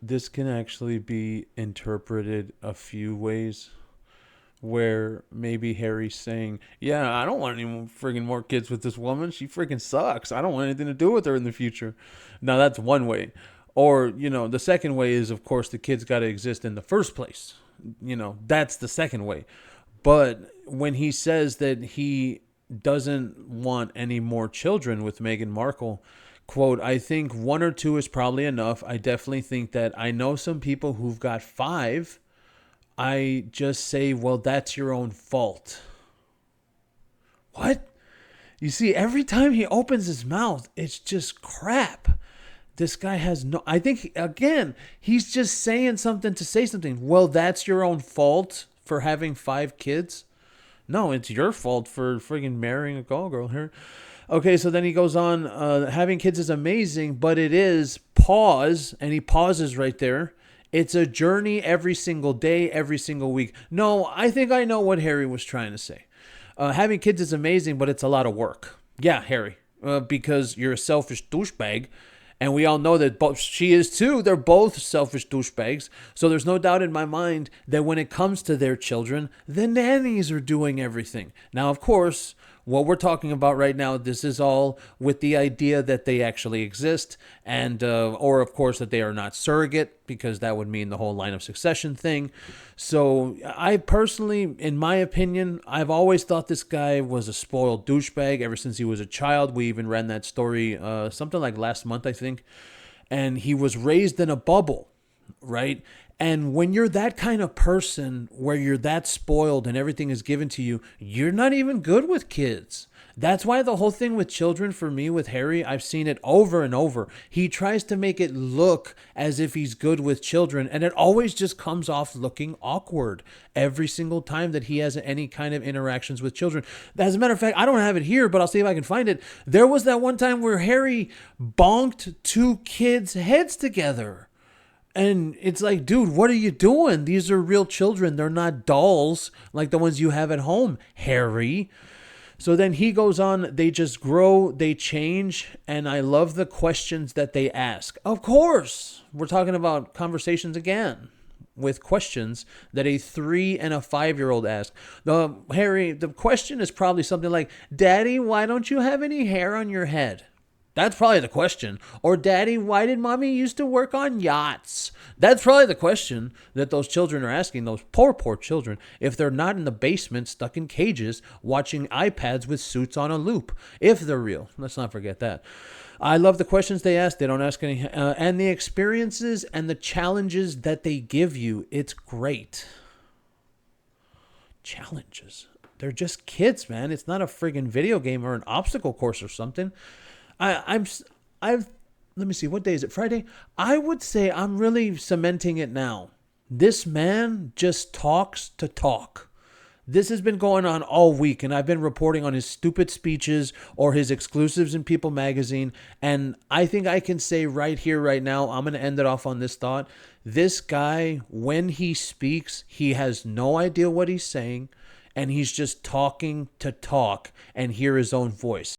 this can actually be interpreted a few ways. Where maybe Harry's saying, "Yeah, I don't want any friggin' more kids with this woman. She freaking sucks. I don't want anything to do with her in the future." Now that's one way. Or, the second way is, of course, the kids got to exist in the first place. That's the second way. But when he says that he doesn't want any more children with Meghan Markle, quote, "I think one or two is probably enough. I definitely think that I know some people who've got five. I just say, well, that's your own fault." What? You see, every time he opens his mouth, it's just crap. This guy has no. I think, again, he's just saying something to say something. Well, that's your own fault for having five kids. No, it's your fault for friggin' marrying a call girl here. Okay, so then he goes on, having kids is amazing, but it is, pause, and he pauses right there. It's a journey every single day, every single week. No, I think I know what Harry was trying to say. Having kids is amazing, but it's a lot of work. Yeah, Harry, because you're a selfish douchebag. And we all know that both she is too. They're both selfish douchebags. So there's no doubt in my mind that when it comes to their children, the nannies are doing everything. Now, of course, what we're talking about right now, this is all with the idea that they actually exist, and or of course that they are not surrogate, because that would mean the whole line of succession thing. So I personally, in my opinion, I've always thought this guy was a spoiled douchebag ever since he was a child. We even ran that story something like last month, I think, and he was raised in a bubble, right? And when you're that kind of person where you're that spoiled and everything is given to you, you're not even good with kids. That's why the whole thing with children for me with Harry, I've seen it over and over. He tries to make it look as if he's good with children, and it always just comes off looking awkward every single time that he has any kind of interactions with children. As a matter of fact, I don't have it here, but I'll see if I can find it. There was that one time where Harry bonked two kids' heads together. And it's like, dude, what are you doing? These are real children. They're not dolls like the ones you have at home, Harry. So then he goes on, they just grow, they change, and I love the questions that they ask. Of course, we're talking about conversations again with questions that a 3 and a 5-year-old ask. Harry, the question is probably something like, "Daddy, why don't you have any hair on your head?" That's probably the question. Or, "Daddy, why did mommy used to work on yachts?" That's probably the question that those children are asking, those poor, poor children, if they're not in the basement stuck in cages watching iPads with suits on a loop. If they're real. Let's not forget that. I love the questions they ask. They don't ask any. And the experiences and the challenges that they give you. It's great. Challenges. They're just kids, man. It's not a friggin' video game or an obstacle course or something. I've let me see, what day is it? Friday? I would say I'm really cementing it now. This man just talks to talk. This has been going on all week, and I've been reporting on his stupid speeches or his exclusives in People magazine. And I think I can say right here, right now, I'm going to end it off on this thought. This guy, when he speaks, he has no idea what he's saying, and he's just talking to talk and hear his own voice.